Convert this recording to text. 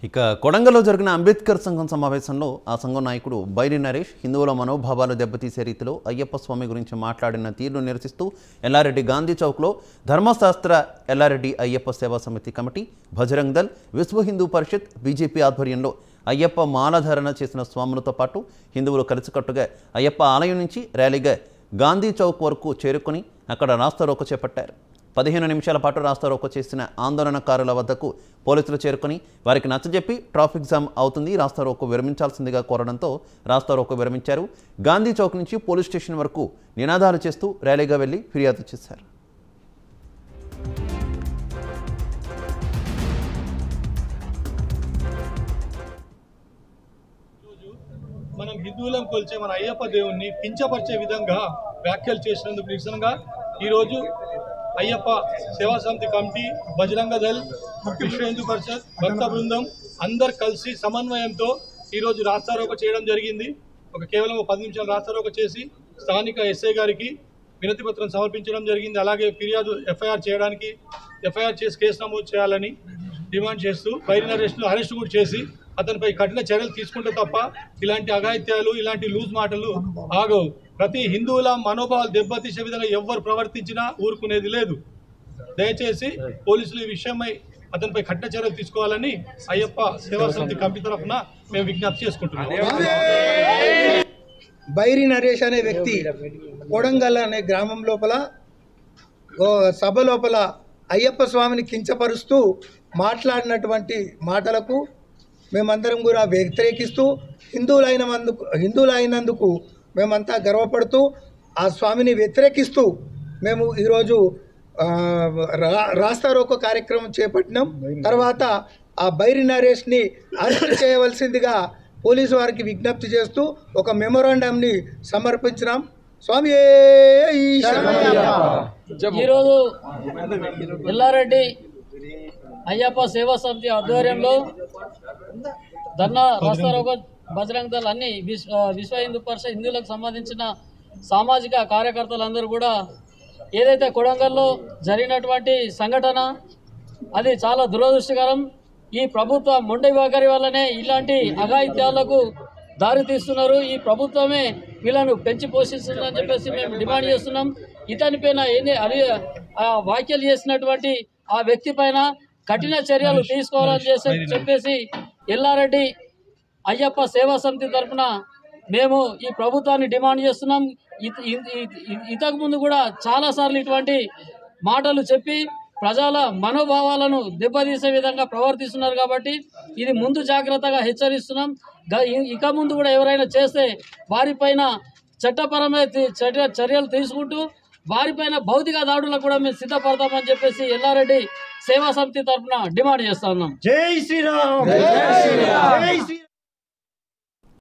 ఇక కొడంగల్లో జరిగిన అంబేద్కర్ సంఘం సమావేశంలో ఆ సంఘం నాయకుడు బైరి నరేష్ హిందువుల మనోభావాలు దెబ్బతీసే రీతిలో అయ్యప్ప స్వామి గురించి మాట్లాడిన తీరును నిరసిస్తూ ఎల్లారెడ్డి గాంధీ చౌక్లో ధర్మశాస్త్ర ఎల్లారెడ్డి అయ్యప్ప సేవా సమితి కమిటీ, బజరంగ్ దళ్, విశ్వ హిందూ పరిషత్, బీజేపీ ఆధ్వర్యంలో అయ్యప్ప మాలధారణ చేసిన స్వాములతో పాటు హిందువులు కలిసికట్టుగా అయ్యప్ప ఆలయం నుంచి ర్యాలీగా గాంధీ చౌక్ వరకు చేరుకుని అక్కడ రాస్తారోకో చేపట్టారు. 15 నిమిషాల పాటు రాస్తారోకో చేసిన ఆందోళనకారుల వద్దకు పోలీసులు చేరుకుని వారికి నచ్చజెప్పి ట్రాఫిక్ జామ్ అవుతుంది, రాస్తారోకో విరమించాల్సిందిగా కోరడంతో రాస్తారోకో విరమించారు. గాంధీ చౌక్ నుంచి పోలీస్ స్టేషన్ వరకు నినాదాలు చేస్తూ ర్యాలీగా వెళ్లి ఫిర్యాదు చేశారు. మనం హిందువులం కొలిచే మన అయ్యప్ప దేవుణ్ణి కించపరిచే విధంగా వ్యాఖ్యలు చేసినందుకు నిరసనగా ఈరోజు అయ్యప్ప సేవా సమితి కమిటీ, బజరంగ దళ్, విశ్వ హిందూ పరిషత్, భక్త బృందం అందరు కలిసి సమన్వయంతో ఈరోజు రాస్తారోకో చేయడం జరిగింది. కేవలం 10 నిమిషాలు రాస్తారోకో చేసి స్థానిక ఎస్ఐ గారికి వినతి పత్రం సమర్పించడం జరిగింది. అలాగే ఫిర్యాదు ఎఫ్ఐఆర్ చేసి కేసు నమోదు చేయాలని డిమాండ్ చేస్తూ బైరి నరేష్ను అరెస్ట్ కూడా చేసి అతనిపై కఠిన చర్యలు తీసుకుంటే తప్ప ఇలాంటి అఘాయిత్యాలు, ఇలాంటి లూజ్ మాటలు ఆగవు. ప్రతి హిందువుల మనోభావాలు దెబ్బతీసే విధంగా ఎవరు ప్రవర్తించినా ఊరుకునేది లేదు. దయచేసి పోలీసులు ఈ విషయమై అతనిపై కఠిన చర్యలు తీసుకోవాలని అయ్యప్ప సేవా సమితి కమిటీ తరఫున మేము విజ్ఞప్తి చేసుకుంటున్నాం. బైరి నరేష్ అనే వ్యక్తి కొడంగల్ అనే గ్రామం లోపల సభ లోపల అయ్యప్ప స్వామిని కించపరుస్తూ మాట్లాడినటువంటి మాటలకు మేమందరం కూడా వ్యతిరేకిస్తూ హిందువులైనందుకు మేమంతా గర్వపడుతూ ఆ స్వామిని వ్యతిరేకిస్తూ మేము ఈరోజు రాస్తారోకో కార్యక్రమం చేపట్టినాం. తర్వాత ఆ బైరి నరేష్ని అరెస్ట్ చేయవలసిందిగా పోలీసు వారికి విజ్ఞప్తి చేస్తూ ఒక మెమోరాండంని సమర్పించినాం. స్వామి ఈరోజు ఎల్లారెడ్డి అయ్యప్ప సేవా సమితి ఆధ్వర్యంలో ధర్నా, రాస్తారోకో, బజరంగ్ దళ్ అన్ని విశ్వ హిందూ పరిషత్ హిందువులకు సంబంధించిన సామాజిక కార్యకర్తలందరూ కూడా ఏదైతే కొడంగల్లో జరిగినటువంటి సంఘటన అది చాలా దురదృష్టకరం. ఈ ప్రభుత్వ మొండి వైఖరి వల్లనే ఇలాంటి అఘాయిత్యాలకు దారి తీస్తున్నారు. ఈ ప్రభుత్వమే వీళ్ళను పెంచి పోషిస్తుందని చెప్పేసి మేము డిమాండ్ చేస్తున్నాం. ఇతనిపైన వ్యాఖ్యలు చేసినటువంటి ఆ వ్యక్తి పైన కఠిన చర్యలు తీసుకోవాలని చెప్పేసి ఎల్లారెడ్డి అయ్యప్ప సేవా సమితి తరఫున మేము ఈ ప్రభుత్వాన్ని డిమాండ్ చేస్తున్నాం. ఇంతకుముందు కూడా చాలాసార్లు ఇటువంటి మాటలు చెప్పి ప్రజల మనోభావాలను దెబ్బతీసే విధంగా ప్రవర్తిస్తున్నారు. కాబట్టి ఇది ముందు జాగ్రత్తగా హెచ్చరిస్తున్నాం. ఇక ముందు కూడా ఎవరైనా చేస్తే వారిపైన చట్టపరమైన చర్యలు తీసుకుంటూ వారిపైన భౌతిక దాడులకు కూడా మేము సిద్ధపడతామని చెప్పేసి ఎల్లారెడ్డి సేవా సమితి తరఫున డిమాండ్ చేస్తా ఉన్నాం. జై శ్రీరామ్.